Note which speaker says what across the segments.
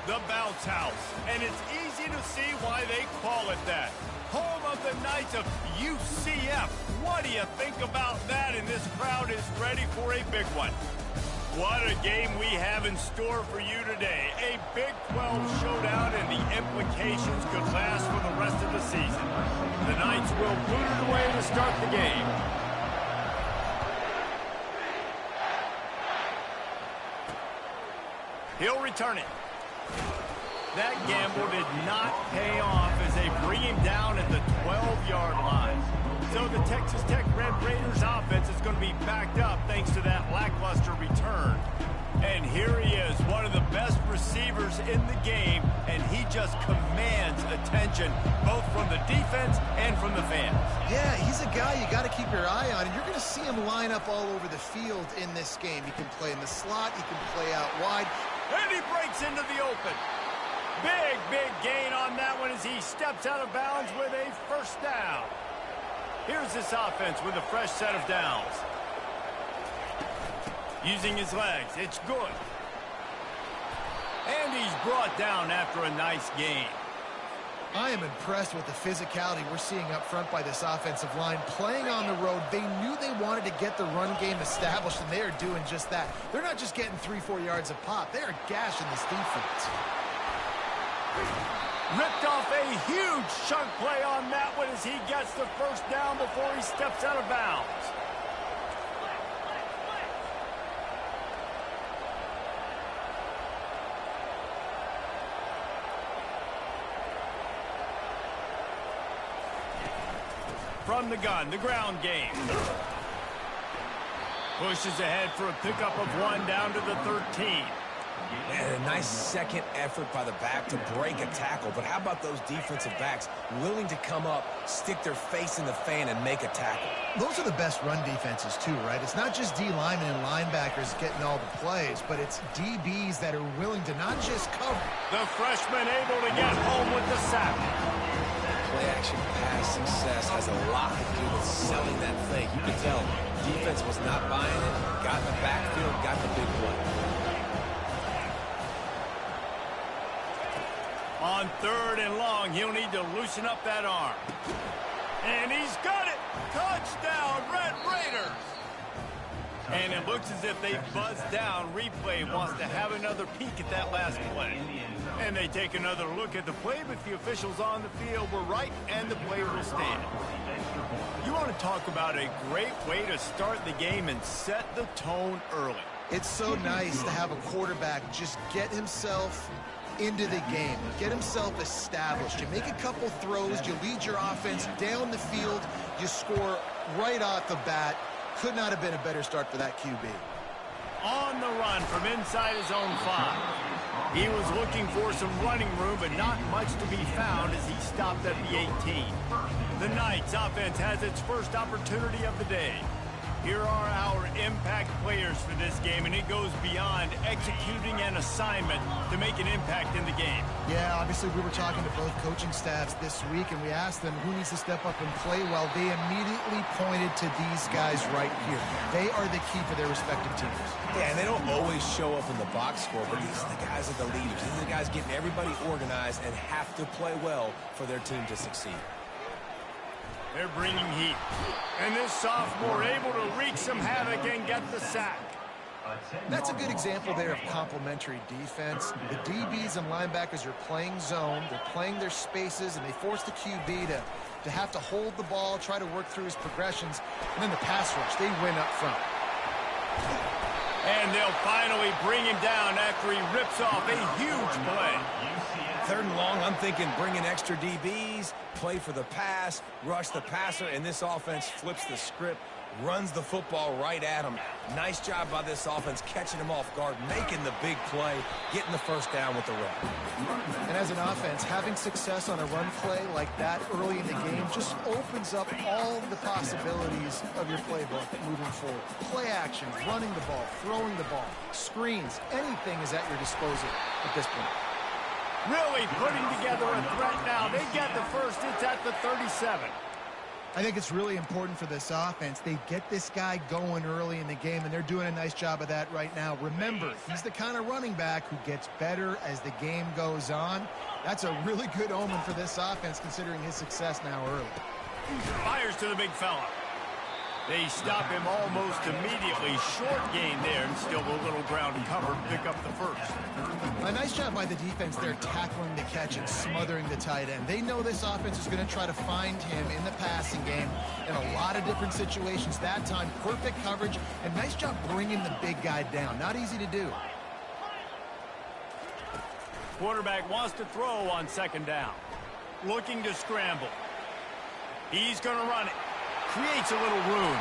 Speaker 1: The Bounce House, and it's easy to see why they call it that. Home of the Knights of UCF. What do you think about that? And this crowd is ready for a big one. What a game we have in store for you today. A Big 12 showdown, and the implications could last for the rest of the season. The Knights will boot it away to start the game. He'll return it. That gamble did not pay off as they bring him down at the 12-yard line. So the Texas Tech Red Raiders offense is going to be backed up thanks to that lackluster return. And here he is, one of the best receivers in the game, and he just commands attention both from the defense and from the fans.
Speaker 2: Yeah, he's a guy you got to keep your eye on, and you're going to see him line up all over the field in this game. He can play in the slot, he can play out wide.
Speaker 1: And he breaks into the open. Big gain on that one as he steps out of bounds with a first down. Here's this offense with a fresh set of downs. Using his legs, it's good. And he's brought down after a nice gain.
Speaker 2: I am impressed with the physicality we're seeing up front by this offensive line. Playing on the road, they knew they wanted to get the run game established, and they are doing just that. They're not just getting 3-4 yards a pop. They are gashing this defense.
Speaker 1: Ripped off a huge chunk play on that one as he gets the first down before he steps out of bounds. From the gun, the ground game. Pushes ahead for a pickup of 1 down to the 13.
Speaker 3: And a nice second effort by the back to break a tackle. But how about those defensive backs willing to come up, stick their face in the fan, and make a tackle?
Speaker 2: Those are the best run defenses, too, right? It's not just D linemen and linebackers getting all the plays, but it's DBs that are willing to not just cover.
Speaker 1: The freshman able to get home with the sack.
Speaker 3: Play-action pass success has a lot to do with selling that fake. You can tell defense was not buying it, got in the backfield, got the big play.
Speaker 1: On 3rd and long, he'll need to loosen up that arm. And he's got it! Touchdown, Red Raiders! And it looks as if they buzzed down. Replay wants to have another peek at that last play. And they take another look at the play, but the officials on the field were right, and the play will stand. You want to talk about a great way to start the game and set the tone early.
Speaker 2: It's so nice to have a quarterback just get himself into the game, get himself established. You make a couple throws, you lead your offense down the field, you score right off the bat. Could not have been a better start for that QB.
Speaker 1: On the run from inside his own 5. He was looking for some running room, but not much to be found as he stopped at the 18. The Knights offense has its first opportunity of the day. Here are our impact players for this game, and it goes beyond executing an assignment to make an impact in the game.
Speaker 2: Yeah, obviously we were talking to both coaching staffs this week, and we asked them who needs to step up and play well. They immediately pointed to these guys right here. They are the key for their respective teams.
Speaker 3: Yeah, and they don't always show up in the box score, but these are the guys that are the leaders. These are the guys getting everybody organized and have to play well for their team to succeed.
Speaker 1: They're bringing heat. And this sophomore able to wreak some havoc and get the sack.
Speaker 2: That's a good example there of complementary defense. The DBs and linebackers are playing zone. They're playing their spaces, and they force the QB to have to hold the ball, try to work through his progressions. And then the pass rush, they win up front.
Speaker 1: And they'll finally bring him down after he rips off a huge play.
Speaker 3: 3rd and long, I'm thinking bring in extra DBs, play for the pass, rush the passer, and this offense flips the script, runs the football right at him. Nice job by this offense catching him off guard, making the big play, getting the first down with the run.
Speaker 2: And as an offense, having success on a run play like that early in the game just opens up all the possibilities of your playbook moving forward. Play action, running the ball, throwing the ball, screens, anything is at your disposal at this point.
Speaker 1: Really putting together a threat now. They get the first. It's at the 37.
Speaker 2: I think it's really important for this offense. They get this guy going early in the game, and they're doing a nice job of that right now. Remember, he's the kind of running back who gets better as the game goes on. That's a really good omen for this offense, considering his success now early.
Speaker 1: Fires to the big fella. They stop him almost immediately. Short gain there, and still a little ground cover. Pick up the first.
Speaker 2: A nice job by the defense there, tackling the catch and smothering the tight end. They know this offense is going to try to find him in the passing game in a lot of different situations. That time, perfect coverage, and nice job bringing the big guy down. Not easy to do.
Speaker 1: Quarterback wants to throw on second down. Looking to scramble. He's going to run it. Creates a little room.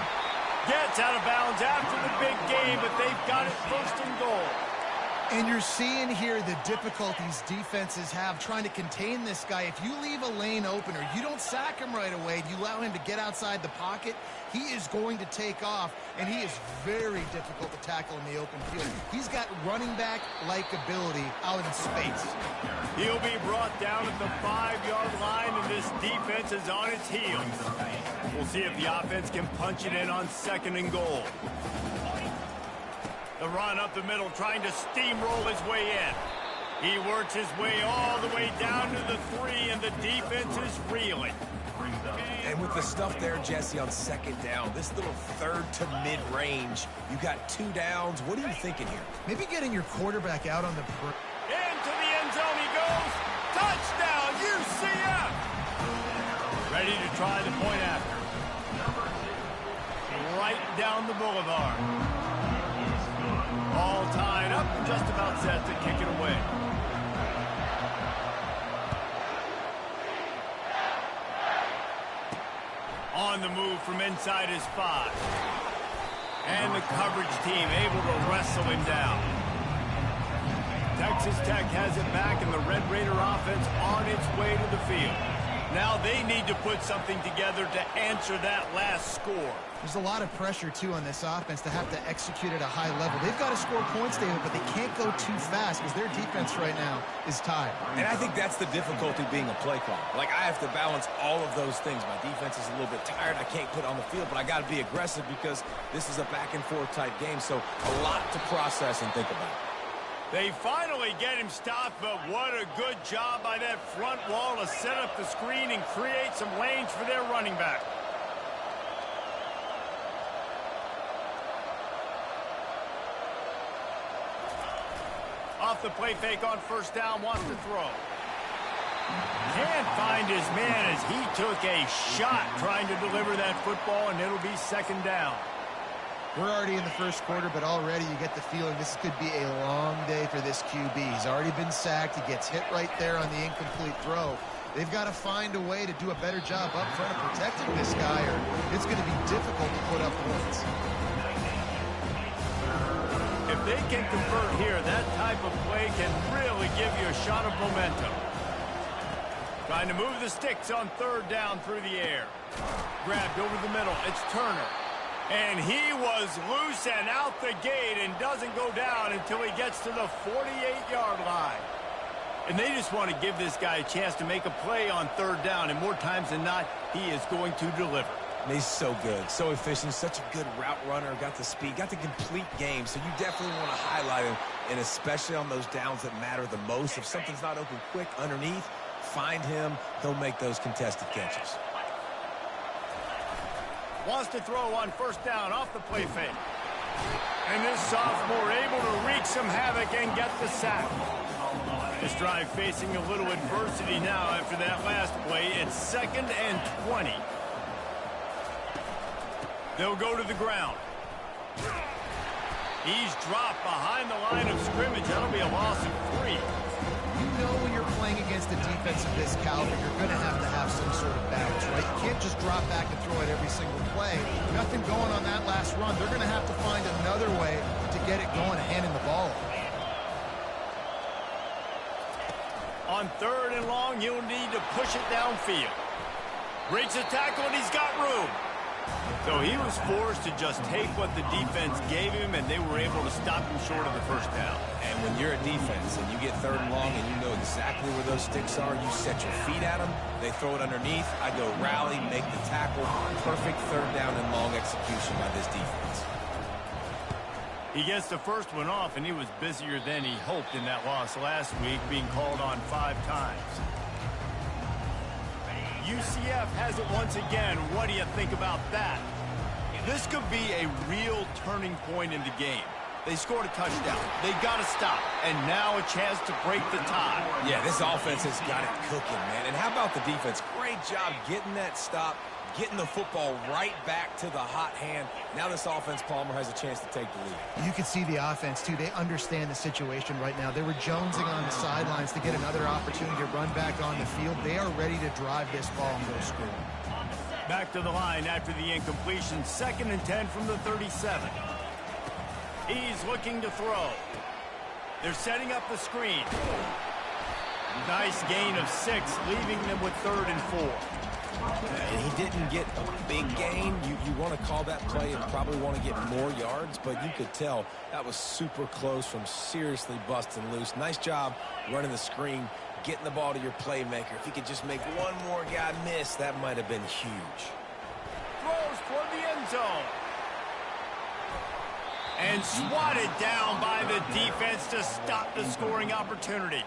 Speaker 1: Gets out of bounds after the big game, but they've got it first and goal.
Speaker 2: And you're seeing here the difficulties defenses have trying to contain this guy. If you leave a lane open or you don't sack him right away, you allow him to get outside the pocket, he is going to take off, and he is very difficult to tackle in the open field. He's got running back-like ability out in space.
Speaker 1: He'll be brought down at the 5-yard line, and this defense is on its heels. We'll see if the offense can punch it in on second and goal. The run up the middle, trying to steamroll his way in. He works his way all the way down to the 3, and the defense is reeling.
Speaker 3: And with the stuff there, Jesse, on second down, this little third to mid-range, you got 2 downs. What are you thinking here?
Speaker 2: Maybe getting your quarterback out on the...
Speaker 1: Into the end zone he goes. Touchdown, UCF! Ready to try the point after. Right down the boulevard. All tied up and just about set to kick it away. On the move from inside his 5. And the coverage team able to wrestle him down. Texas Tech has it back, and the Red Raider offense on its way to the field. Now they need to put something together to answer that last score.
Speaker 2: There's a lot of pressure, too, on this offense to have to execute at a high level. They've got to score points, David, but they can't go too fast because their defense right now is tired.
Speaker 3: And I think that's the difficulty being a play caller. Like, I have to balance all of those things. My defense is a little bit tired. I can't put it on the field, but I got to be aggressive because this is a back-and-forth type game, so a lot to process and think about.
Speaker 1: They finally get him stopped, but what a good job by that front wall to set up the screen and create some lanes for their running back. Off the play fake on first down, wants to throw. Can't find his man as he took a shot trying to deliver that football, and it'll be second down.
Speaker 2: We're already in the first quarter, but already you get the feeling this could be a long day for this QB. He's already been sacked. He gets hit right there on the incomplete throw. They've got to find a way to do a better job up front of protecting this guy, or it's going to be difficult to put up points.
Speaker 1: If they can convert here, that type of play can really give you a shot of momentum. Trying to move the sticks on third down through the air. Grabbed over the middle. It's Turner. And he was loose and out the gate and doesn't go down until he gets to the 48-yard line. And they just want to give this guy a chance to make a play on third down, and more times than not, he is going to deliver.
Speaker 3: And he's so good, so efficient, such a good route runner, got the speed, got the complete game, so you definitely want to highlight him, and especially on those downs that matter the most. If something's not open quick underneath, find him, he'll make those contested catches.
Speaker 1: Wants to throw on first down off the play fake. And this sophomore able to wreak some havoc and get the sack. This drive facing a little adversity now after that last play. It's 2nd and 20. They'll go to the ground. He's dropped behind the line of scrimmage. That'll be a loss of 3.
Speaker 2: You know when you're playing against a defense of this caliber, you're going to have some sort of balance, right? You can't just drop back and throw it every single play. Nothing going on that last run. They're going to have to find another way to get it going and handing the ball.
Speaker 1: On third and long, he'll need to push it downfield. Breaks the tackle, and he's got room. So he was forced to just take what the defense gave him, and they were able to stop him short of the first down.
Speaker 3: And when you're a defense and you get 3rd and long and you know exactly where those sticks are, you set your feet at them, they throw it underneath, I go rally, make the tackle. Perfect 3rd down and long execution by this defense.
Speaker 1: He gets the first one off, and he was busier than he hoped in that loss last week, being called on 5 times. UCF has it once again. What do you think about that? This could be a real turning point in the game. They scored a touchdown. They got to stop. And now a chance to break the tie.
Speaker 3: Yeah, this offense has got it cooking, man. And how about the defense? Great job getting that stop, getting the football right back to the hot hand. Now this offense, Palmer, has a chance to take the lead.
Speaker 2: You can see the offense, too. They understand the situation right now. They were jonesing on the sidelines to get another opportunity to run back on the field. They are ready to drive this ball and go score.
Speaker 1: Back to the line after the incompletion. 2nd and 10 from the 37. He's looking to throw. They're setting up the screen. Nice gain of 6, leaving them with 3rd and 4.
Speaker 3: And he didn't get a big gain. You want to call that play and probably want to get more yards, but you could tell that was super close from seriously busting loose. Nice job running the screen, getting the ball to your playmaker. If he could just make one more guy miss, that might have been huge.
Speaker 1: Throws toward the end zone. And swatted down by the defense to stop the scoring opportunity.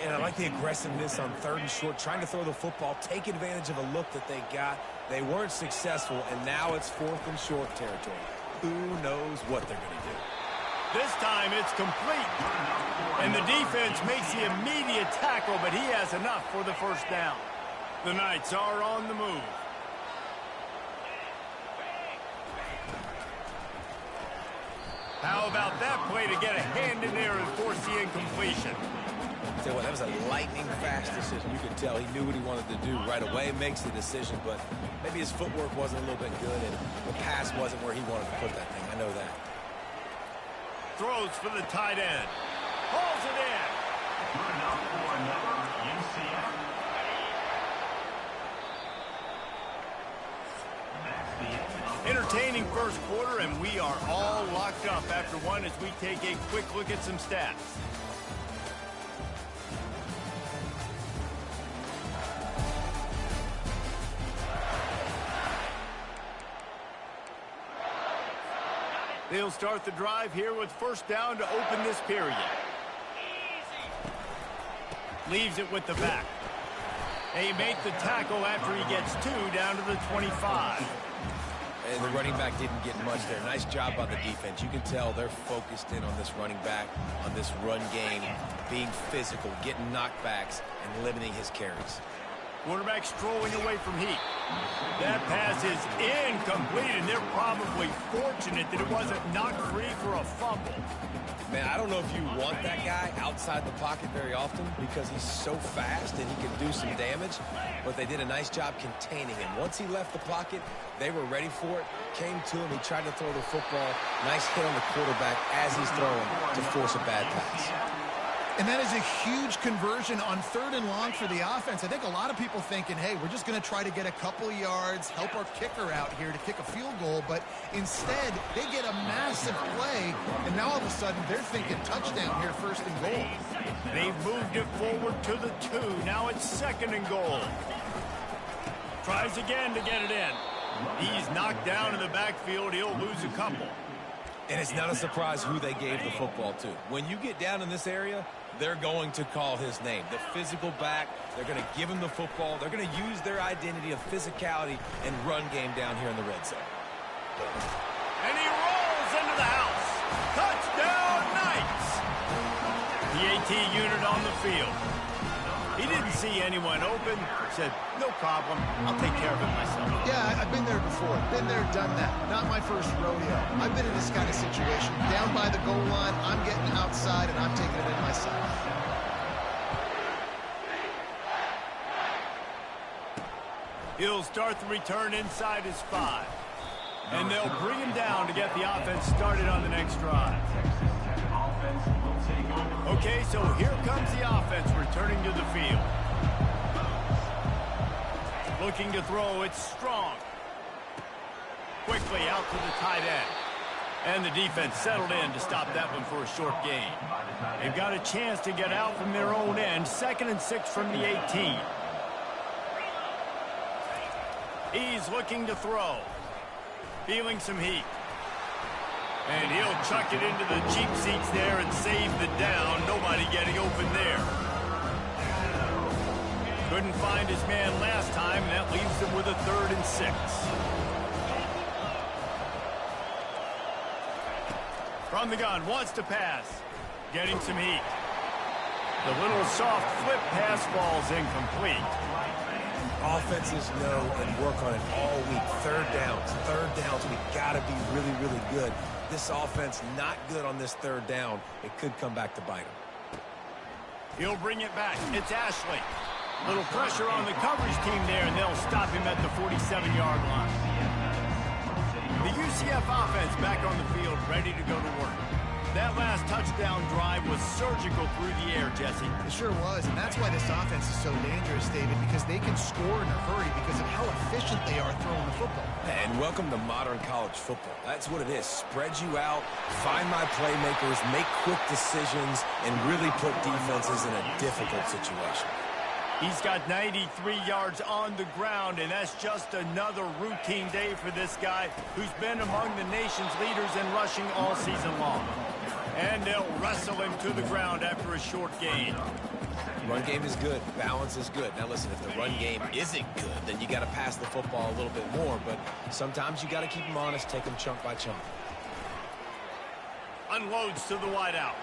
Speaker 3: And I like the aggressiveness on 3rd and short, trying to throw the football, take advantage of a look that they got. They weren't successful, and now it's 4th and short territory. Who knows what they're going to do?
Speaker 1: This time it's complete. And the defense makes the immediate tackle, but he has enough for the first down. The Knights are on the move. How about that play to get a hand in there and force the incompletion?
Speaker 3: Tell you what, that was a lightning-fast decision. You could tell he knew what he wanted to do right away, makes the decision, but maybe his footwork wasn't a little bit good, and the pass wasn't where he wanted to put that thing. I know that.
Speaker 1: Throws for the tight end. Hauls it in. Entertaining first quarter, and we are all locked up after one as we take a quick look at some stats. They'll start the drive here with first down to open this period. Leaves it with the back. They make the tackle after he gets 2 down to the 25.
Speaker 3: And the running back didn't get much there. Nice job by the defense. You can tell they're focused in on this running back, on this run game, being physical, getting knockbacks, and limiting his carries.
Speaker 1: Quarterback strolling away from heat. That pass is incomplete, and they're probably fortunate that it wasn't knocked free for a fumble.
Speaker 3: Man, I don't know if you want that guy outside the pocket very often because he's so fast and he can do some damage, but they did a nice job containing him. Once he left the pocket, they were ready for it, came to him, he tried to throw the football. Nice hit on the quarterback as he's throwing to force a bad pass.
Speaker 2: And that is a huge conversion on 3rd and long for the offense. I think a lot of people thinking, hey, we're just going to try to get a couple yards, help our kicker out here to kick a field goal. But instead, they get a massive play, and now all of a sudden they're thinking touchdown here, 1st and goal.
Speaker 1: They've moved it forward to the 2. Now it's 2nd and goal. Tries again to get it in. He's knocked down in the backfield. He'll lose a couple.
Speaker 3: And it's not a surprise who they gave the football to. When you get down in this area, they're going to call his name. The physical back, they're going to give him the football. They're going to use their identity of physicality and run game down here in the red zone.
Speaker 1: And he rolls into the house. Touchdown, Knights! The AT unit on the field. He didn't see anyone open. Said, no problem. I'll take care of it myself.
Speaker 2: Yeah, I've been there before. Been there, done that. Not my first rodeo. I've been in this kind of situation. Down by the goal line, I'm getting outside, and I'm taking it in myself.
Speaker 1: He'll start the return inside his 5. And they'll bring him down to get the offense started on the next drive. Okay, so here comes the offense returning to the field. Looking to throw, it's Strong. quickly out to the tight end. And the defense settled in to stop that one for a short gain. They've got a chance to get out from their own end. 2nd and 6 from the 18. He's looking to throw. Feeling some heat. And he'll chuck it into the cheap seats there and save the down. Nobody getting open there. Couldn't find his man last time, and that leaves him with a 3rd and 6. From the gun, wants to pass. Getting some heat. The little soft flip pass falls incomplete.
Speaker 3: Offenses know and work on it all week. Third downs. We got to be really, really good. This offense not good on this 3rd down. It could come back to bite him.
Speaker 1: He'll bring it back. It's Ashley. Little pressure on the coverage team there, and they'll stop him at the 47-yard line. The UCF offense back on the field, ready to go to work. That last touchdown drive was surgical through the air, Jesse.
Speaker 2: It sure was, and that's why this offense is so dangerous, David, because they can score in a hurry because of how efficient they are throwing the football.
Speaker 3: And welcome to modern college football. That's what it is. Spread you out, find my playmakers, make quick decisions, and really put defenses in a difficult situation.
Speaker 1: He's got 93 yards on the ground, and that's just another routine day for this guy who's been among the nation's leaders in rushing all season long. And they'll wrestle him to the ground after a short gain.
Speaker 3: Run game is good. Balance is good. Now, listen, if the run game isn't good, then you got to pass the football a little bit more. But sometimes you got to keep them honest, take them chunk by chunk.
Speaker 1: Unloads to the wideout.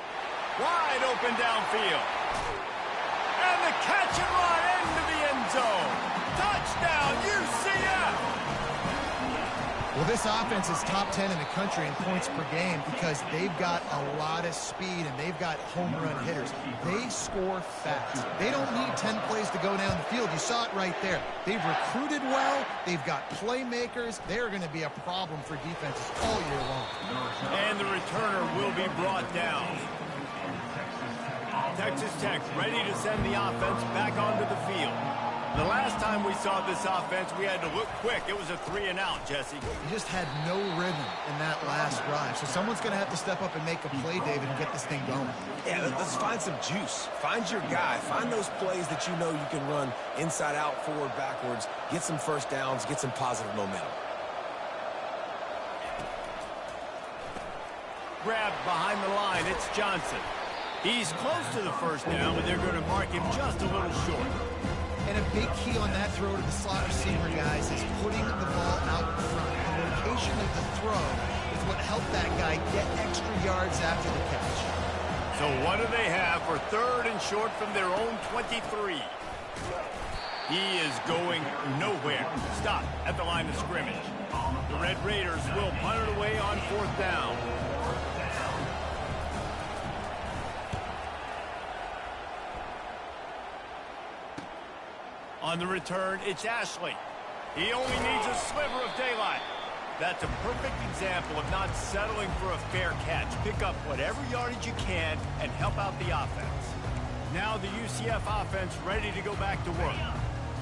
Speaker 1: Wide open downfield. And the catch and run into the end zone. Touchdown, UCF!
Speaker 2: Well, this offense is top 10 in the country in points per game because they've got a lot of speed and they've got home run hitters. They score fast. They don't need 10 plays to go down the field. You saw it right there. They've recruited well. They've got playmakers. They're going to be a problem for defenses all year long.
Speaker 1: And the returner will be brought down. Texas Tech ready to send the offense back onto the field. The last time we saw this offense, we had to look quick. It was a 3-and-out, Jesse.
Speaker 2: You just had no rhythm in that last drive. So someone's going to have to step up and make a play, David, and get this thing going.
Speaker 3: Yeah, let's find some juice. Find your guy. Find those plays that you know you can run inside out, forward, backwards. Get some first downs. Get some positive momentum.
Speaker 1: Grabbed behind the line. It's Johnson. He's close to the first down, but they're going to mark him just a little short.
Speaker 2: And a big key on that throw to the slot receiver, guys, is putting the ball out in front. The location of the throw is what helped that guy get extra yards after the catch.
Speaker 1: So what do they have for 3rd and short from their own 23? He is going nowhere. Stop at the line of scrimmage. The Red Raiders will punt it away on 4th down. On the return, it's Ashley. He only needs a sliver of daylight. That's a perfect example of not settling for a fair catch. Pick up whatever yardage you can and help out the offense. Now the UCF offense ready to go back to work.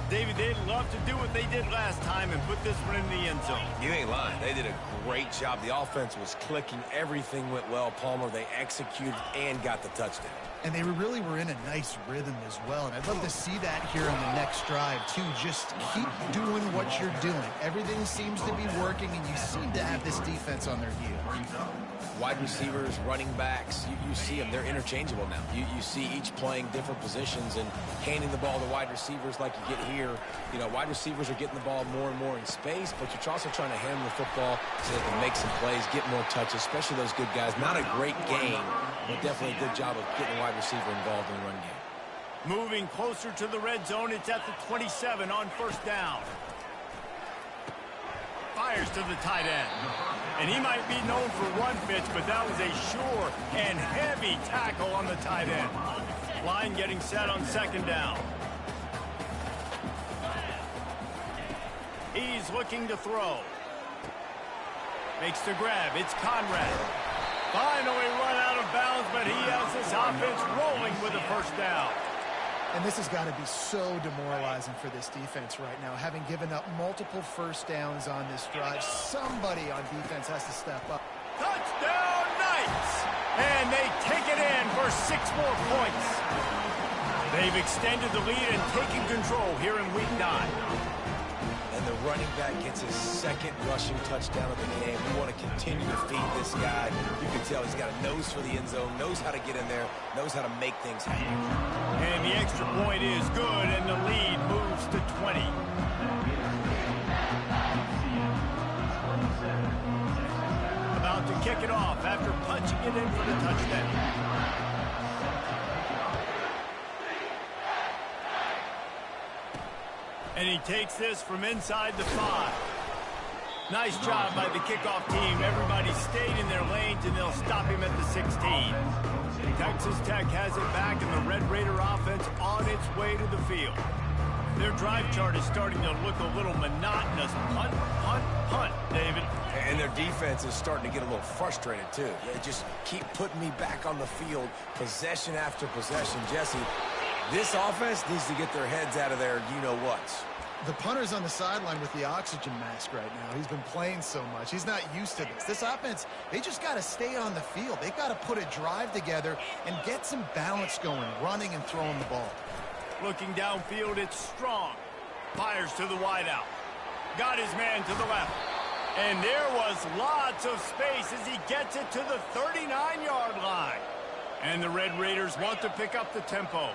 Speaker 1: David, they'd love to do what they did last time and put this one in the end zone.
Speaker 3: You ain't lying. They did a great job. The offense was clicking. Everything went well. Palmer, they executed and got the touchdown.
Speaker 2: And they really were in a nice rhythm as well. And I'd love to see that here on the next drive, too. Just keep doing what you're doing. Everything seems to be working, and you seem to have this defense on their heels.
Speaker 3: Wide receivers, running backs, you see them. They're interchangeable now. You see each playing different positions and handing the ball to wide receivers like you get here. You know, wide receivers are getting the ball more and more in space, but you're also trying to hand them the football so they can make some plays, get more touches, especially those good guys. Not a great game, but definitely a good job of getting the wide receiver involved in the run game.
Speaker 1: Moving closer to the red zone, it's at the 27 on 1st down. Fires to the tight end. And he might be known for one pitch, but that was a sure and heavy tackle on the tight end. Line getting set on 2nd down. He's looking to throw. Makes the grab. It's Conrad. Finally run out of bounds, but he has this offense rolling with a 1st down.
Speaker 2: And this has got to be so demoralizing for this defense right now, having given up multiple first downs on this drive. Somebody on defense has to step up.
Speaker 1: Touchdown, Knights! And they take it in for 6 more points. They've extended the lead and taken control here in Week 9.
Speaker 3: And the running back gets his second rushing touchdown of the game. We want to continue to feed this guy. You can tell he's got a nose for the end zone, knows how to get in there, knows how to make things happen.
Speaker 1: And the extra point is good, and the lead moves to 20. About to kick it off after punching it in for the touchdown. And he takes this from inside the 5. Nice job by the kickoff team. Everybody stayed in their lanes, and they'll stop him at the 16. Texas Tech has it back, and the Red Raider offense on its way to the field. Their drive chart is starting to look a little monotonous. Punt, punt, punt, David.
Speaker 3: And their defense is starting to get a little frustrated, too. They just keep putting me back on the field, possession after possession. Jesse, this offense needs to get their heads out of their you-know-whats.
Speaker 2: The punter's on the sideline with the oxygen mask right now. He's been playing so much. He's not used to this. This offense, they just got to stay on the field. They've got to put a drive together and get some balance going, running and throwing the ball.
Speaker 1: Looking downfield, it's Strong. Fires to the wideout. Got his man to the left. And there was lots of space as he gets it to the 39-yard line. And the Red Raiders want to pick up the tempo.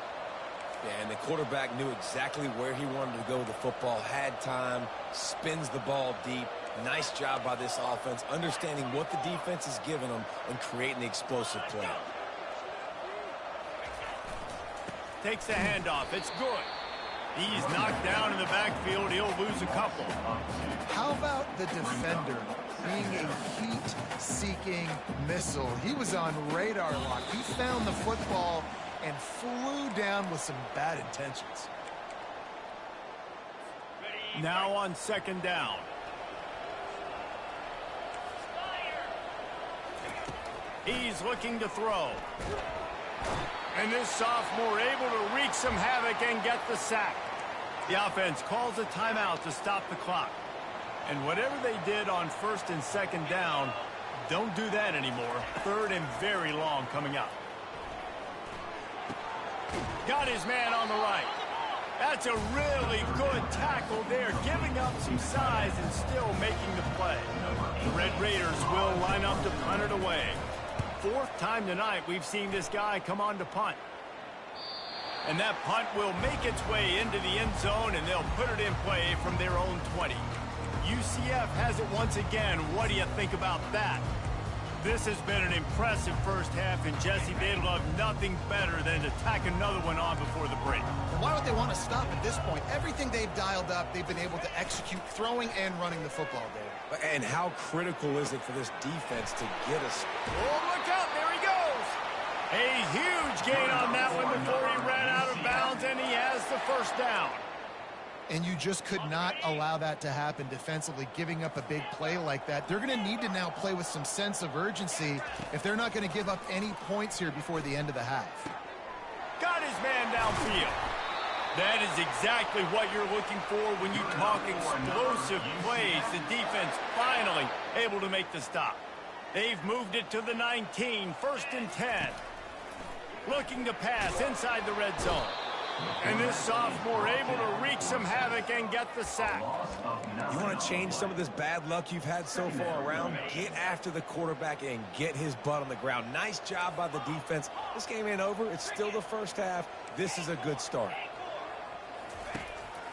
Speaker 3: Yeah, and the quarterback knew exactly where he wanted to go with the football, had time, spins the ball deep. Nice job by this offense, understanding what the defense is giving them and creating the explosive play.
Speaker 1: Takes the handoff. It's good. He's knocked down in the backfield. He'll lose a couple.
Speaker 2: How about the defender being a heat-seeking missile? He was on radar lock. He found the football and flew down with some bad intentions.
Speaker 1: Now on 2nd down. He's looking to throw. And this sophomore able to wreak some havoc and get the sack. The offense calls a timeout to stop the clock. And whatever they did on 1st and 2nd down, don't do that anymore. 3rd and very long coming up. Got his man on the right. That's a really good tackle there, giving up some size and still making the play. The Red Raiders will line up to punt it away. 4th time tonight we've seen this guy come on to punt. And that punt will make its way into the end zone, and they'll put it in play from their own 20. UCF has it once again. What do you think about that? This has been an impressive first half, and Jesse, they'd love nothing better than to tack another one on before the break.
Speaker 2: And why would they want to stop at this point? Everything they've dialed up, they've been able to execute throwing and running the football, Dave.
Speaker 3: And how critical is it for this defense to get us?
Speaker 1: Oh, look out, there he goes. A huge gain on that one before he ran out of bounds, and he has the first down.
Speaker 2: And you just could not allow that to happen defensively, giving up a big play like that. They're going to need to now play with some sense of urgency if they're not going to give up any points here before the end of the half.
Speaker 1: Got his man downfield. That is exactly what you're looking for when you talk explosive plays. The defense finally able to make the stop. They've moved it to the 19, 1st and 10. Looking to pass inside the red zone. And this sophomore able to wreak some havoc and get the sack.
Speaker 3: You want to change some of this bad luck you've had so far around? Get after the quarterback and get his butt on the ground. Nice job by the defense. This game ain't over. It's still the first half. This is a good start.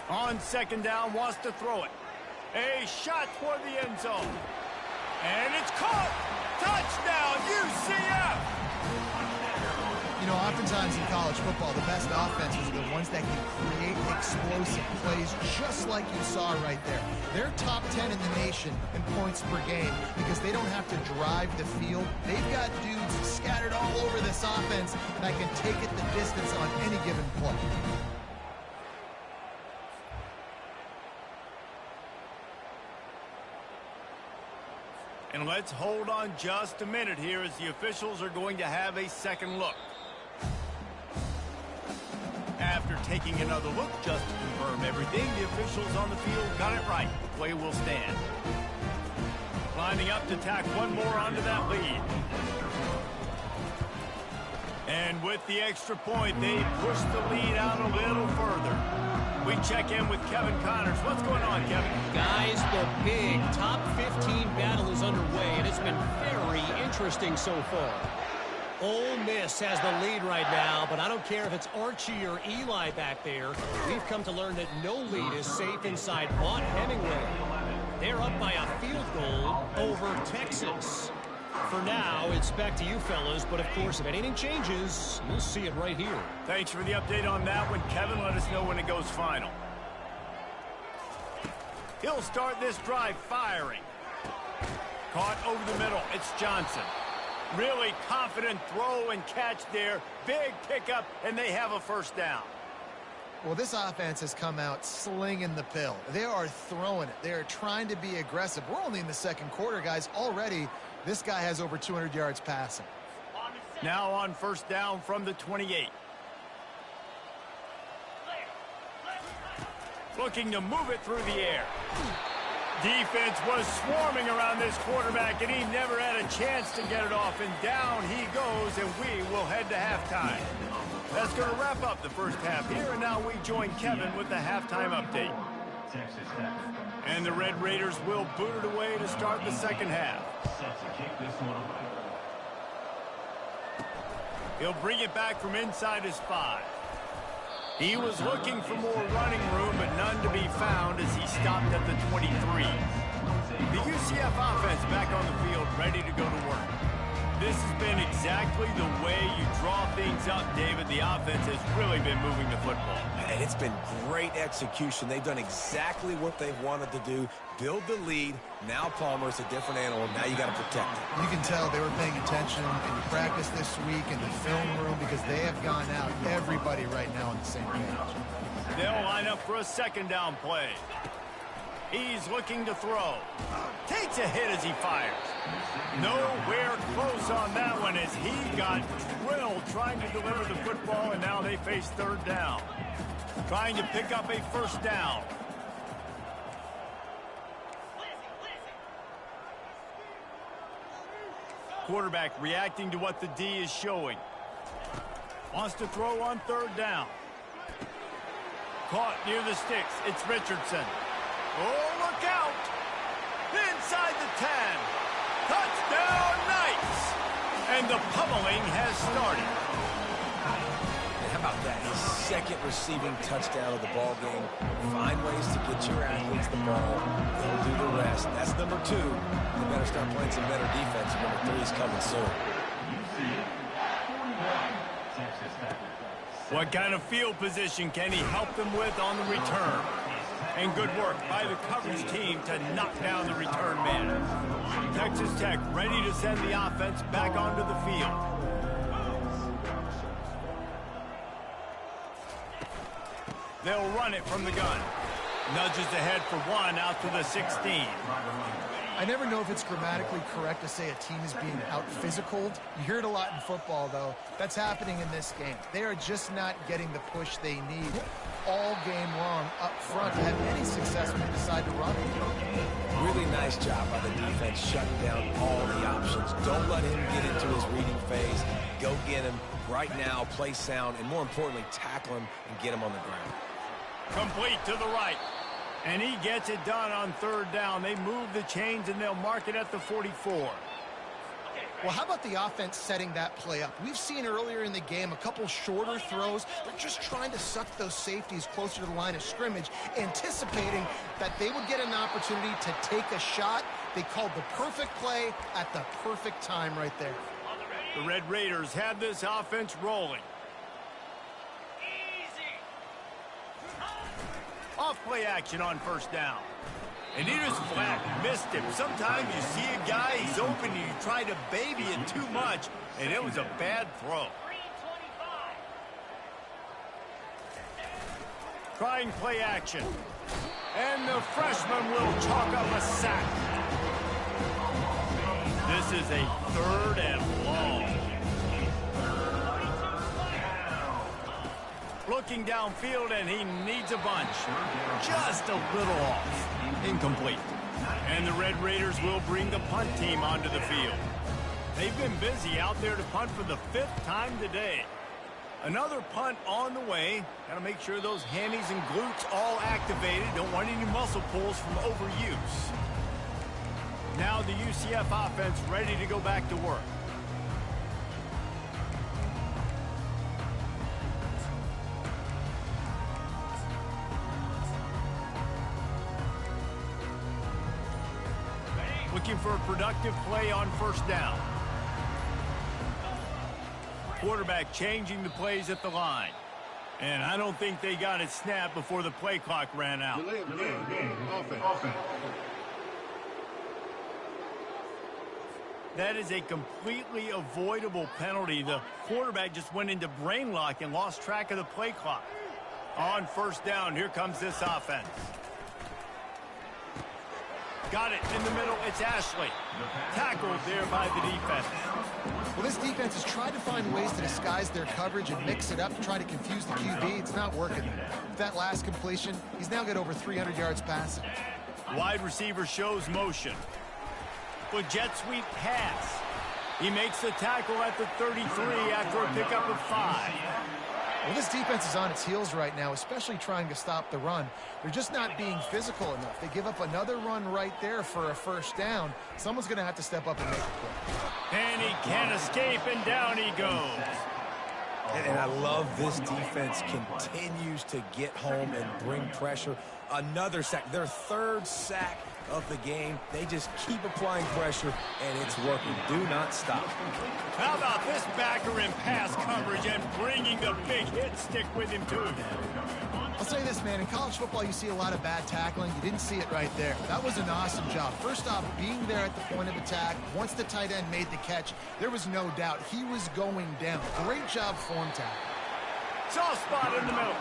Speaker 1: On 2nd down, wants to throw it. A shot toward the end zone. And it's caught. Touchdown, UCF.
Speaker 2: You know, oftentimes in college football, the best offenses are the ones that can create explosive plays, just like you saw right there. They're top 10 in the nation in points per game because they don't have to drive the field. They've got dudes scattered all over this offense that can take it the distance on any given play.
Speaker 1: And let's hold on just a minute here as the officials are going to have a second look. after taking another look just to confirm everything. The officials on the field got it right. Play will stand. Lining up to tack one more onto that lead. And with the extra point, they push the lead out a little further. We check in with Kevin Connors. What's going on, Kevin?
Speaker 4: Guys, the big top 15 battle is underway, and it's been very interesting so far. Ole Miss has the lead right now, but I don't care if it's Archie or Eli back there. We've come to learn that no lead is safe inside Vaught Hemingway. They're up by a field goal over Texas. For now, it's back to you fellas, but of course, if anything changes, you'll see it right here.
Speaker 1: Thanks for the update on that one, Kevin. Let us know when it goes final. He'll start this drive firing. Caught over the middle. It's Johnson. Really confident throw and catch there. Big pickup, and they have a first down.
Speaker 2: Well, this offense has come out slinging the pill. They are throwing it. They are trying to be aggressive. We're only in the second quarter, guys. Already, this guy has over 200 yards passing.
Speaker 1: Now on first down from the 28. Looking to move it through the air. Defense was swarming around this quarterback, and he never had a chance to get it off. And down he goes, and we will head to halftime. That's going to wrap up the first half here, and now we join Kevin with the halftime update. And the Red Raiders will boot it away to start the second half. He'll bring it back from inside his 5. He was looking for more running room, but none to be found as he stopped at the 23. The UCF offense back on the field, ready to go to work. This has been exactly the way you draw things up, David. The offense has really been moving the football.
Speaker 3: And it's been great execution. They've done exactly what they've wanted to do. Build the lead. Now Palmer's a different animal. Now you got to protect it.
Speaker 2: You can tell they were paying attention in practice this week in the film room because they have gone out, everybody right now on the same page.
Speaker 1: They'll line up for a second down play. He's looking to throw. Takes a hit as he fires. Nowhere close on that one as he got drilled trying to deliver the football, and now they face third down. Trying to pick up a first down. Quarterback reacting to what the D is showing. Wants to throw on third down. Caught near the sticks. It's Richardson. Oh, look out! Inside the 10. Touchdown, Knights! And the pummeling has started.
Speaker 3: How about that? His second receiving touchdown of the ball game. Find ways to get your athletes the ball. They'll do the rest. That's number 2. They better start playing some better defense. Number 3 is coming soon.
Speaker 1: What kind of field position can he help them with on the return? And good work by the coverage team to knock down the return man. Texas Tech ready to send the offense back onto the field. They'll run it from the gun. Nudges ahead for 1 out to the 16.
Speaker 2: I never know if it's grammatically correct to say a team is being out-physicaled. You hear it a lot in football, though. That's happening in this game. They are just not getting the push they need all game long up front to have any success when they decide to run it.
Speaker 3: Really nice job by the defense shutting down all the options. Don't let him get into his reading phase. Go get him right now, play sound, and more importantly, tackle him and get him on the ground.
Speaker 1: Complete to the right. And he gets it done on third down. They move the chains, and they'll mark it at the 44.
Speaker 2: Well, how about the offense setting that play up? We've seen earlier in the game a couple shorter throws. They're just trying to suck those safeties closer to the line of scrimmage, anticipating that they would get an opportunity to take a shot. They called the perfect play at the perfect time right there.
Speaker 1: The Red Raiders have this offense rolling. Off-play action on first down. And he just flat missed him. Sometimes you see a guy, he's open, and you try to baby it too much, and it was a bad throw. Trying play action. And the freshman will chalk up a sack. This is a third and long. Looking downfield, and he needs a bunch. Just a little off. Incomplete. And the Red Raiders will bring the punt team onto the field. They've been busy out there to punt for the 5th time today. Another punt on the way. Got to make sure those hammies and glutes all activated. Don't want any muscle pulls from overuse. Now the UCF offense ready to go back to work. Looking for a productive play on first down. Quarterback changing the plays at the line. And I don't think they got it snapped before the play clock ran out.
Speaker 5: Offense.
Speaker 1: That is a completely avoidable penalty. The quarterback just went into brain lock and lost track of the play clock. On first down, here comes this offense. Got it in the middle. It's Ashley. Tackled there by the defense.
Speaker 2: Well, this defense has tried to find ways to disguise their coverage and mix it up to try to confuse the QB. It's not working. With that last completion, he's now got over 300 yards passing.
Speaker 1: Wide receiver shows motion. With jet sweep pass. He makes the tackle at the 33 after a pickup of 5.
Speaker 2: Well, this defense is on its heels right now, especially trying to stop the run. They're just not being physical enough. They give up another run right there for a first down. Someone's going to have to step up and make a play.
Speaker 1: And he can't escape, and down he goes.
Speaker 3: And I love this defense continues to get home and bring pressure. Another sack, their 3rd sack of the game. They just keep applying pressure, and it's working. Do not stop.
Speaker 1: How about this backer in pass coverage and bringing the big hit stick with him, too?
Speaker 2: I'll say this, man. In college football, you see a lot of bad tackling. You didn't see it right there. That was an awesome job. First off, being there at the point of attack. Once the tight end made the catch, there was no doubt he was going down. Great job form tackle.
Speaker 1: Soft spot in the middle.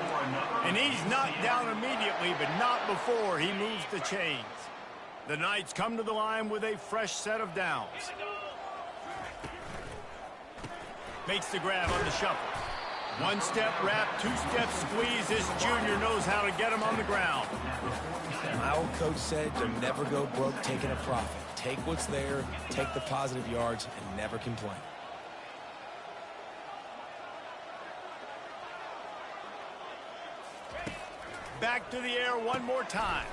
Speaker 1: And he's knocked down immediately, but not before he moves the chains. The Knights come to the line with a fresh set of downs. Makes the grab on the shuffle. 1-step wrap, 2-step squeeze. This junior knows how to get him on the ground.
Speaker 3: My old coach said to never go broke taking a profit. Take what's there, take the positive yards, and never complain.
Speaker 1: Back to the air one more time.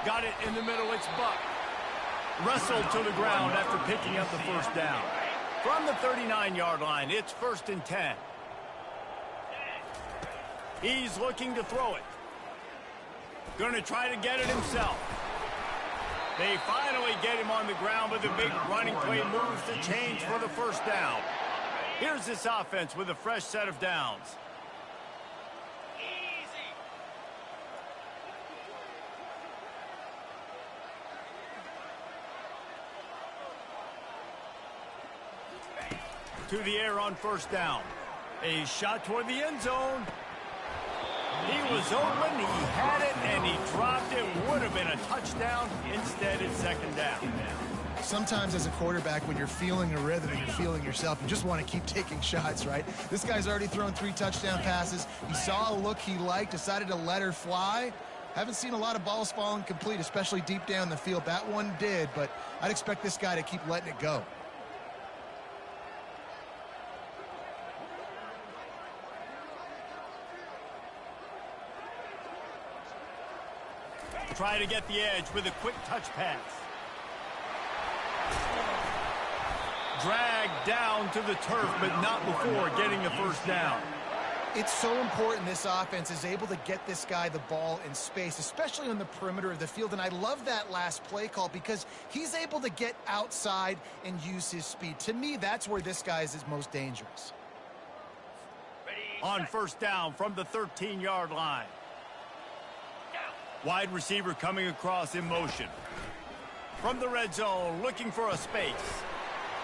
Speaker 1: Got it in the middle. It's Buck. Wrestled to the ground after picking up the first down. From the 39-yard line, it's 1st and 10. He's looking to throw it. Going to try to get it himself. They finally get him on the ground, but the big running play moves the chains for the first down. Here's this offense with a fresh set of downs. To the air on first down. A shot toward the end zone. He was open, he had it, and he dropped it. Would have been a touchdown. Instead, it's 2nd down.
Speaker 2: Sometimes as a quarterback, when you're feeling a rhythm and you're feeling yourself, you just want to keep taking shots, right? This guy's already thrown 3 touchdown passes. He saw a look he liked, decided to let her fly. Haven't seen a lot of balls falling complete, especially deep down the field. That one did, but I'd expect this guy to keep letting it go.
Speaker 1: Try to get the edge with a quick touch pass. Dragged down to the turf, but not before getting the first down.
Speaker 2: It's so important this offense is able to get this guy the ball in space, especially on the perimeter of the field. And I love that last play call because he's able to get outside and use his speed. To me, that's where this guy is most dangerous.
Speaker 1: On first down from the 13-yard line. Wide receiver coming across in motion. From the red zone, looking for a space.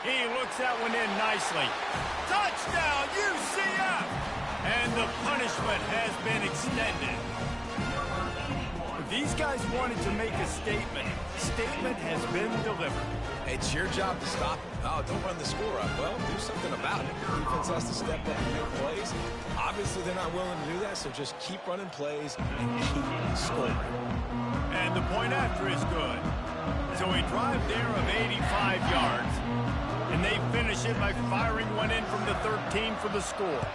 Speaker 1: He looks that one in nicely. Touchdown, UCF! And the punishment has been extended. These guys wanted to make a statement. Statement has been delivered.
Speaker 3: It's your job to stop it. Oh, don't run the score up. Well, do something about it. The defense has to step up and make plays. Obviously, they're not willing to do that, so just keep running plays and keep scoring.
Speaker 1: And the point after is good. So a drive there of 85 yards. And they finish it by firing one in from the 13 for the score.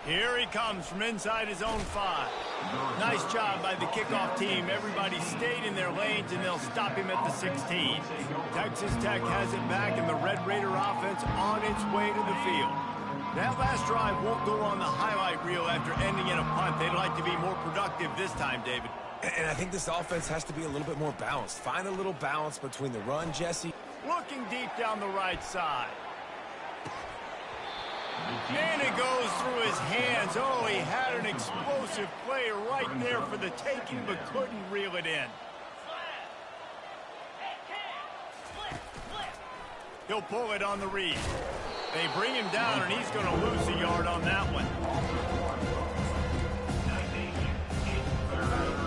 Speaker 1: Here he comes from inside his own 5. Nice job by the kickoff team. Everybody stayed in their lanes, and they'll stop him at the 16. Texas Tech has it back, and the Red Raider offense on its way to the field. That last drive won't go on the highlight reel after ending in a punt. They'd like to be more productive this time, David.
Speaker 3: And I think this offense has to be a little bit more balanced. Find a little balance between the run, Jesse.
Speaker 1: Looking deep down the right side. And it goes through his hands. Oh, he had an explosive play right there for the taking, but couldn't reel it in. He'll pull it on the read. They bring him down, and he's going to lose a yard on that one.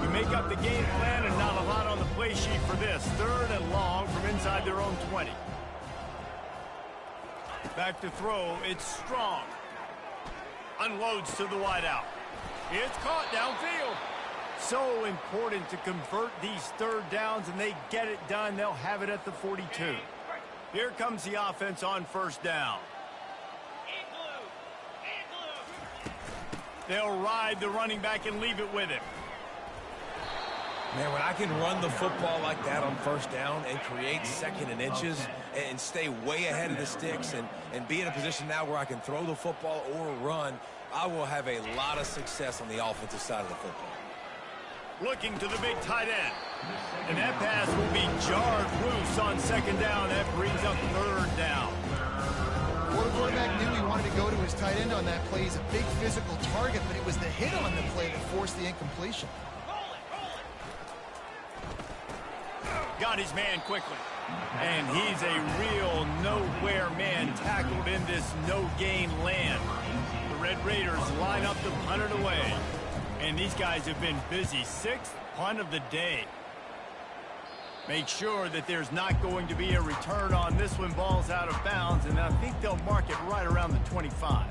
Speaker 1: You make up the game plan and not a lot on the play sheet for this. 3rd and long from inside their own 20. Back to throw, it's Strong. Unloads to the wideout. It's caught downfield. So important to convert these 3rd downs, and they get it done. They'll have it at the 42. Here comes the offense on 1st down. They'll ride the running back and leave it with him.
Speaker 3: Man, when I can run the football like that on 1st down and create 2nd and inches and stay way ahead of the sticks and be in a position now where I can throw the football or run, I will have a lot of success on the offensive side of the football.
Speaker 1: Looking to the big tight end. And that pass will be jarred loose on 2nd down. That brings up 3rd down.
Speaker 2: Well, the quarterback knew he wanted to go to his tight end on that play. He's a big physical target, but it was the hit on the play that forced the incompletion.
Speaker 1: Got his man quickly. And he's a real nowhere man tackled in this no-gain land. The Red Raiders line up to punt it away. And these guys have been busy. 6th punt of the day. Make sure that there's not going to be a return on this one. Ball's out of bounds, and I think they'll mark it right around the 25.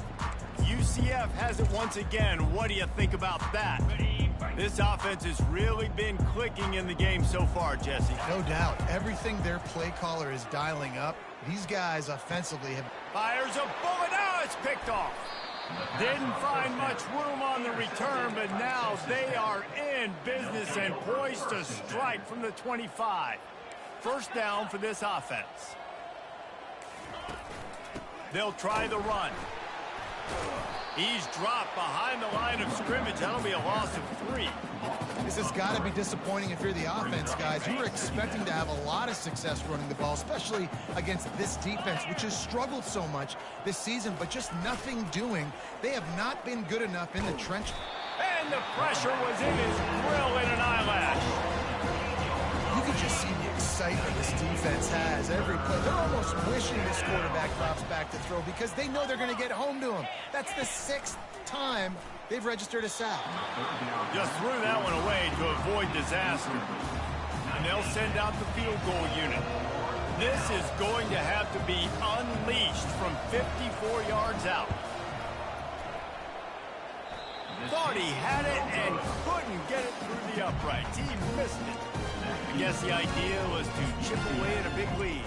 Speaker 1: UCF has it once again. What do you think about that? This offense has really been clicking in the game so far, Jesse.
Speaker 2: No doubt. Everything their play caller is dialing up, these guys offensively have...
Speaker 1: Fires a bullet. Now it's picked off. Didn't find much room on the return, but now they are in business and poised to strike from the 25. 1st down for this offense. They'll try the run. He's dropped behind the line of scrimmage. That'll be a loss of 3.
Speaker 2: This has got to be disappointing if you're the offense, guys. You were expecting to have a lot of success running the ball, especially against this defense, which has struggled so much this season, but just nothing doing. They have not been good enough in the trench.
Speaker 1: And the pressure was in his grill in an eyelash.
Speaker 2: You can just see the excitement this defense has every play. They're almost wishing this quarterback drops back to throw because they know they're going to get home to him. That's the 6th time they've registered a sack.
Speaker 1: Just threw that one away to avoid disaster. And they'll send out the field goal unit. This is going to have to be unleashed from 54 yards out. Thought he had it and couldn't get it through the uprights. He missed it. I guess the idea was to chip away at a big lead.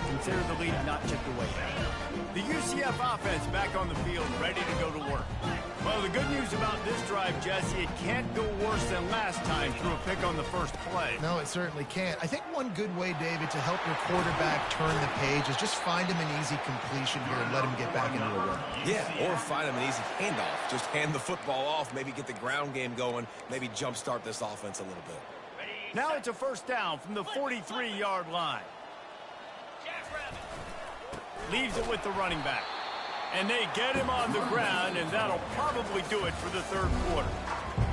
Speaker 1: Consider the lead not chipped away yet. The UCF offense back on the field, ready to go to work. Well, the good news about this drive, Jesse, it can't go worse than last time through a pick on the 1st play.
Speaker 2: No, it certainly can't. I think one good way, David, to help your quarterback turn the page is just find him an easy completion here and let him get back into a run.
Speaker 3: Yeah, or find him an easy handoff. Just hand the football off, maybe get the ground game going, maybe jumpstart this offense a little bit.
Speaker 1: Now it's a 1st down from the 43-yard line. Leaves it with the running back. And they get him on the ground, and that'll probably do it for the 3rd quarter.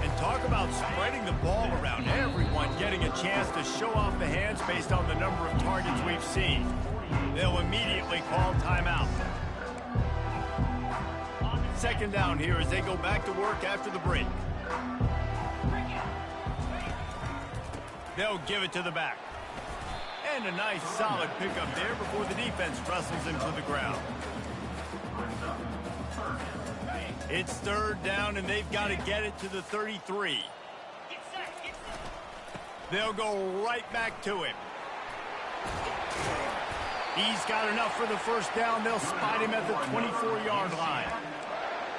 Speaker 1: And talk about spreading the ball around. Everyone getting a chance to show off the hands based on the number of targets we've seen. They'll immediately call timeout. second down here as they go back to work after the break. They'll give it to the back. And a nice solid pickup there before the defense wrestles him to the ground. It's third down, and they've got to get it to the 33. They'll go right back to him. He's got enough for the first down. They'll spot him at the 24-yard line.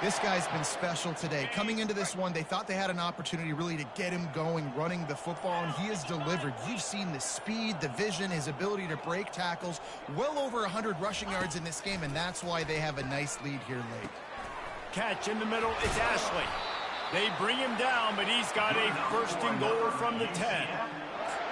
Speaker 2: This guy's been special today. Coming into this one, they thought they had an opportunity really to get him going, running the football, and he has delivered. You've seen the speed, the vision, his ability to break tackles. Well over 100 rushing yards in this game, and that's why they have a nice lead here late.
Speaker 1: Catch in the middle, it's Ashley. They bring him down, but he's got a first and goal from the 10.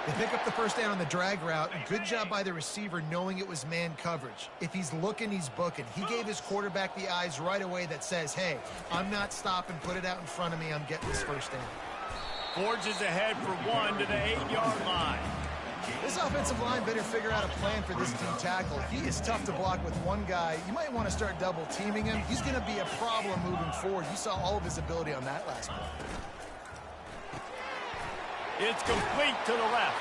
Speaker 2: They pick up the first down on the drag route. Good job by the receiver knowing it was man coverage. If he's looking, he's booking. He gave his quarterback the eyes right away that says, hey, I'm not stopping. Put it out in front of me. I'm getting this first down.
Speaker 1: Forges ahead for one to the 8-yard line.
Speaker 2: This offensive line better figure out a plan for this team tackle. He is tough to block with one guy. You might want to start double teaming him. He's going to be a problem moving forward. You saw all of his ability on that last play.
Speaker 1: It's complete to the left.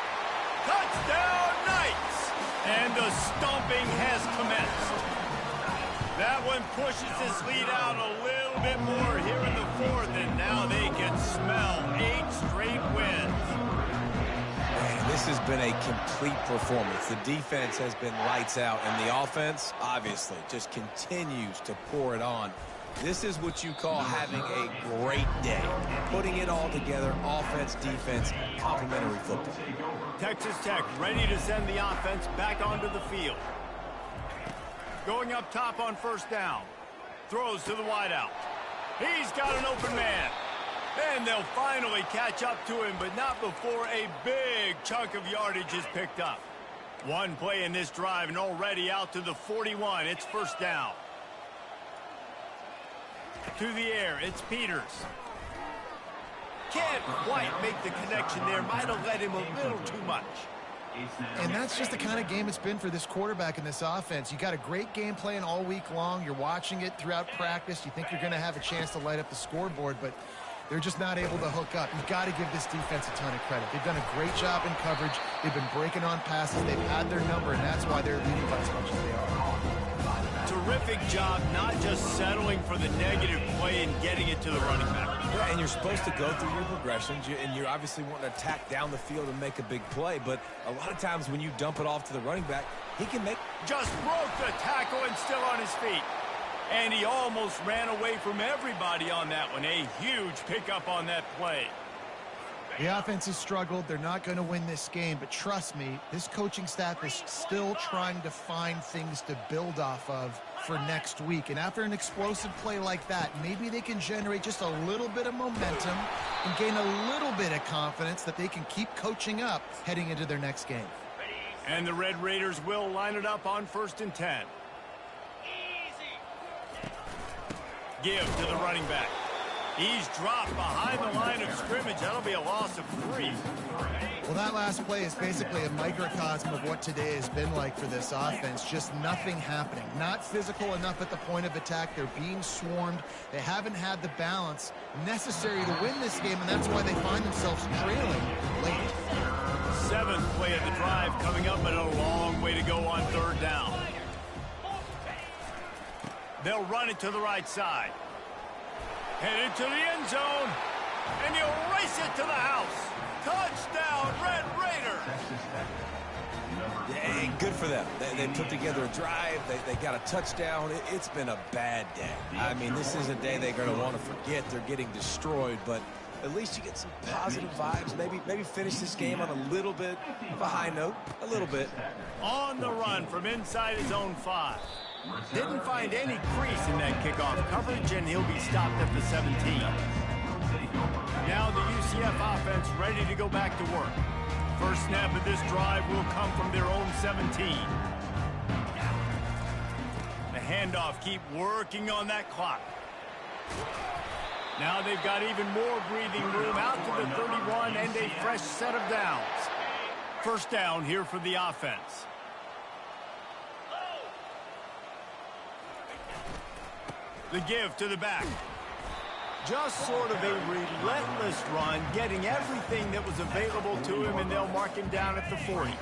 Speaker 1: Touchdown, Knights! And the stomping has commenced. That one pushes this lead out a little bit more here in the fourth, and now they can smell 8 straight wins.
Speaker 3: Man, this has been a complete performance. The defense has been lights out, and the offense, obviously, just continues to pour it on. This is what you call having a great day. Putting it all together, offense, defense, complementary football.
Speaker 1: Texas Tech ready to send the offense back onto the field. Going up top on first down. Throws to the wideout. He's got an open man. And they'll finally catch up to him, but not before a big chunk of yardage is picked up. One play in this drive and already out to the 41. It's first down. To the air, it's Peters. Can't quite make the connection there. Might have led him a little too much.
Speaker 2: And that's just the kind of game it's been for this quarterback in this offense. You got a great game plan all week long. You're watching it throughout practice. You think you're going to have a chance to light up the scoreboard, but they're just not able to hook up. You've got to give this defense a ton of credit. They've done a great job in coverage. They've been breaking on passes. They've had their number, and that's why they're leading by as much as they are.
Speaker 1: Terrific job not just settling for the negative play and getting it to the running back.
Speaker 3: Yeah, and you're supposed to go through your progressions, and you're obviously wanting to attack down the field and make a big play, but a lot of times when you dump it off to the running back, he can make...
Speaker 1: Just broke the tackle and still on his feet. And he almost ran away from everybody on that one. A huge pickup on that play.
Speaker 2: The offense has struggled. They're not going to win this game, but trust me, this coaching staff is still trying to find things to build off of for next week. And after an explosive play like that, maybe they can generate just a little bit of momentum and gain a little bit of confidence that they can keep coaching up heading into their next game.
Speaker 1: And the Red Raiders will line it up on 1st and 10. Give to the running back. He's dropped behind the line of scrimmage. That'll be a loss of 3.
Speaker 2: Well, that last play is basically a microcosm of what today has been like for this offense. Just nothing happening. Not physical enough at the point of attack. They're being swarmed. They haven't had the balance necessary to win this game, and that's why they find themselves trailing late.
Speaker 1: 7th play of the drive coming up, but a long way to go on 3rd down. They'll run it to the right side. Headed to the end zone. And he'll race it to the house. Touchdown, Red Raiders.
Speaker 3: Yeah, good for them. They put together a drive. They got a touchdown. It's been a bad day. I mean, this is a day they're going to want to forget. They're getting destroyed, but at least you get some positive vibes. Maybe finish this game on a little bit of a high note. A little bit.
Speaker 1: On the run from inside his own 5. Didn't find any crease in that kickoff coverage, and he'll be stopped at the 17. Now the UCF offense ready to go back to work. First snap of this drive will come from their own 17. The handoff, keep working on that clock. Now they've got even more breathing room out to the 31 and a fresh set of downs. First down here for the offense. The give to the back. Just sort of a relentless run, getting everything that was available to him, and they'll mark him down at the 40.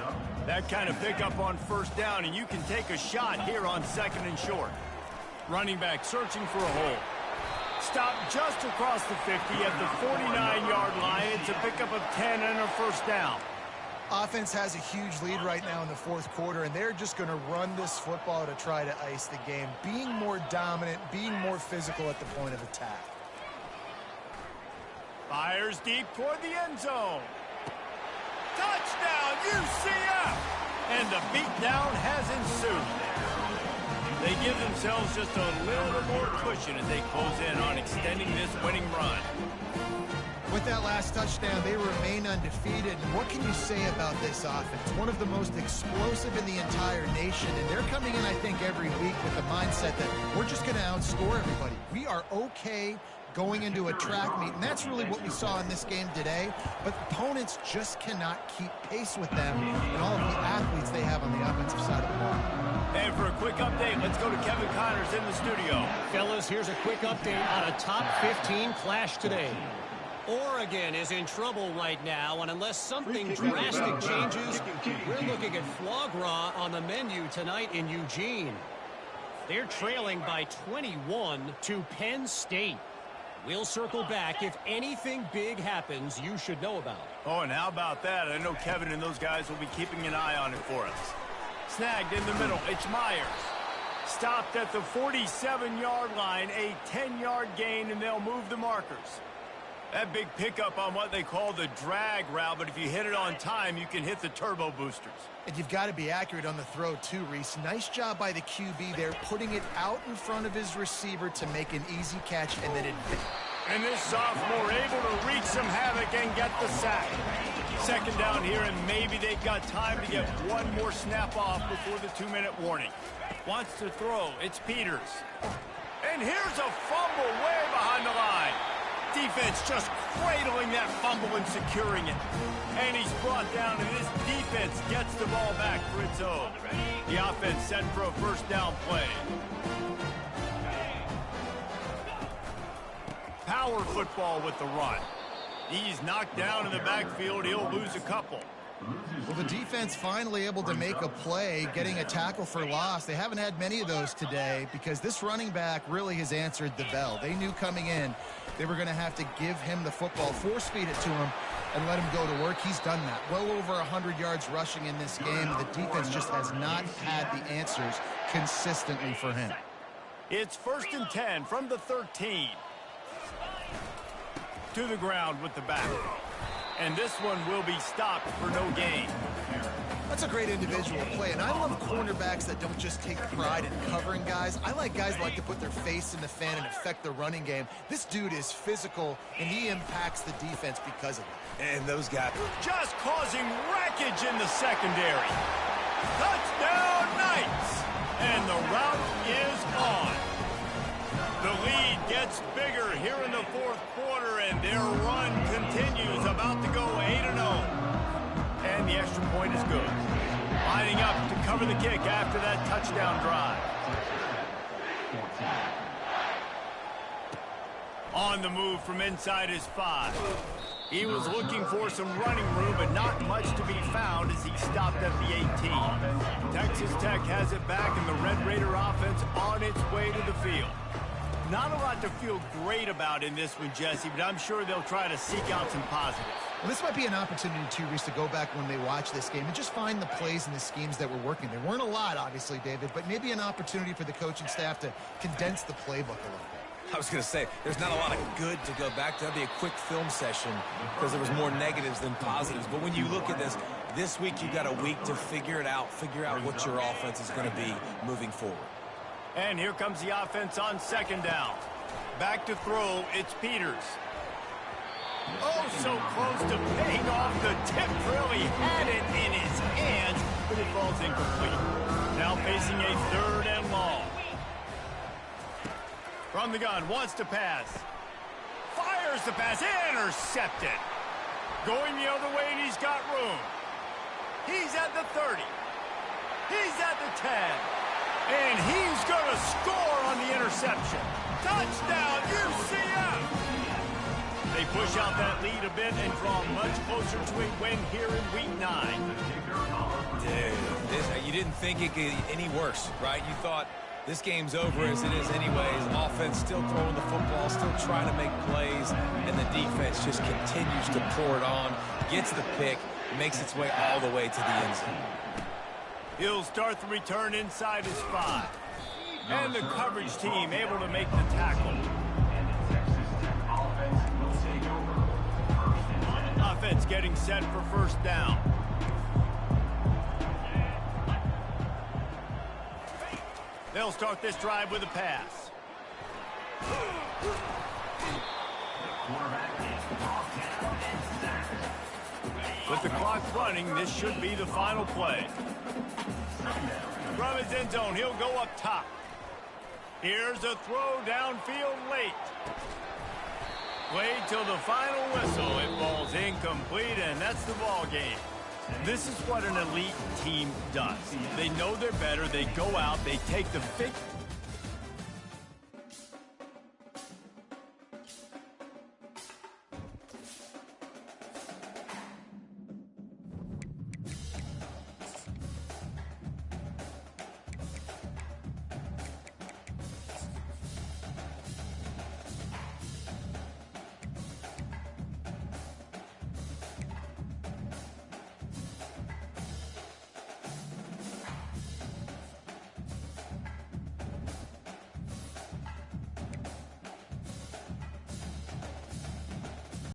Speaker 1: That kind of pickup on first down, and you can take a shot here on 2nd and short. Running back searching for a hole. Stop just across the 50 at the 49-yard line. It's a pickup of 10 and a first down.
Speaker 2: Offense has a huge lead right now in the 4th quarter, and they're just going to run this football to try to ice the game. Being more dominant, being more physical at the point of attack.
Speaker 1: Fires deep toward the end zone. Touchdown, UCF! And the beatdown has ensued. They give themselves just a little more cushion as they close in on extending this winning run.
Speaker 2: With that last touchdown, they remain undefeated. And what can you say about this offense? One of the most explosive in the entire nation. And they're coming in, I think, every week with the mindset that we're just going to outscore everybody. We are okay going into a track meet, and that's really what we saw in this game today. But opponents just cannot keep pace with them and all of the athletes they have on the offensive side of the ball.
Speaker 1: And for a quick update, let's go to Kevin Connors in the studio.
Speaker 4: Fellas, here's a quick update on a top 15 clash today. Oregon is in trouble right now, and unless something drastic changes, we're looking at foie gras on the menu tonight in Eugene. They're trailing by 21 to Penn State. We'll circle back. If anything big happens, you should know about it.
Speaker 1: Oh, and how about that? I know Kevin and those guys will be keeping an eye on it for us. Snagged in the middle. It's Myers. Stopped at the 47-yard line. A 10-yard gain, and they'll move the markers. That big pickup on what they call the drag route, but if you hit it on time, you can hit the turbo boosters.
Speaker 2: And you've got to be accurate on the throw, too, Reese. Nice job by the QB there, putting it out in front of his receiver to make an easy catch and then advance.
Speaker 1: And this sophomore able to wreak some havoc and get the sack. 2nd down here, and maybe they've got time to get one more snap off before the 2-minute warning. Wants to throw. It's Peters. And here's a fumble way behind the line. Defense just cradling that fumble and securing it. And he's brought down, and this defense gets the ball back for its own. The offense set for a first down play. Power football with the run. He's knocked down in the backfield. He'll lose a couple.
Speaker 2: Well, the defense finally able to make a play, getting a tackle for loss. They haven't had many of those today because this running back really has answered the bell. They knew coming in they were going to have to give him the football, force feed it to him, and let him go to work. He's done that. Well over 100 yards rushing in this game. The defense just has not had the answers consistently for him.
Speaker 1: It's 1st and 10 from the 13. To the ground with the back. And this one will be stopped for no gain.
Speaker 2: That's a great individual play, and I love cornerbacks that don't just take pride in covering guys. I like guys that like to put their face in the fan and affect the running game. This dude is physical, and he impacts the defense because of it.
Speaker 3: And those guys
Speaker 1: just causing wreckage in the secondary. Touchdown, Knights! And the route is on. The lead gets bigger here in the 4th quarter, and their run continues, about to go 8-0. And the extra point is good. Lining up to cover the kick after that touchdown drive. On the move from inside his 5. He was looking for some running room, but not much to be found as he stopped at the 18. Texas Tech has it back, and the Red Raider offense on its way to the field. Not a lot to feel great about in this one, Jesse, but I'm sure they'll try to seek out some positives.
Speaker 2: Well, this might be an opportunity, too, Reese, to go back when they watch this game and just find the plays and the schemes that were working. There weren't a lot, obviously, David, but maybe an opportunity for the coaching staff to condense the playbook a little bit.
Speaker 3: I was going to say, there's not a lot of good to go back to. That'd be a quick film session because there was more negatives than positives. But when you look at this week you've got a week to figure out what your offense is going to be moving forward.
Speaker 1: And here comes the offense on 2nd down. Back to throw, it's Peters. Oh, so close to paying off the tip. Really had it in his hands, but it falls incomplete. Now facing a 3rd and long. From the gun, wants to pass. Fires the pass, intercepted. Going the other way, and he's got room. He's at the 30. He's at the 10. And he's going to score on the interception. Touchdown, UCF! They push out that lead a bit and draw much closer to a win here in Week 9.
Speaker 3: Dude, you didn't think it could get any worse, right? You thought this game's over as it is anyways. Offense still throwing the football, still trying to make plays, and the defense just continues to pour it on, gets the pick, makes its way all the way to the end zone.
Speaker 1: He'll start the return inside his 5. And the coverage team able to make the tackle. Offense getting set for first down. They'll start this drive with a pass. With the clock running, this should be the final play. From his end zone, he'll go up top. Here's a throw downfield late. Wait till the final whistle. It falls incomplete, and that's the ball game. This is what an elite team does. They know they're better. They go out. They take the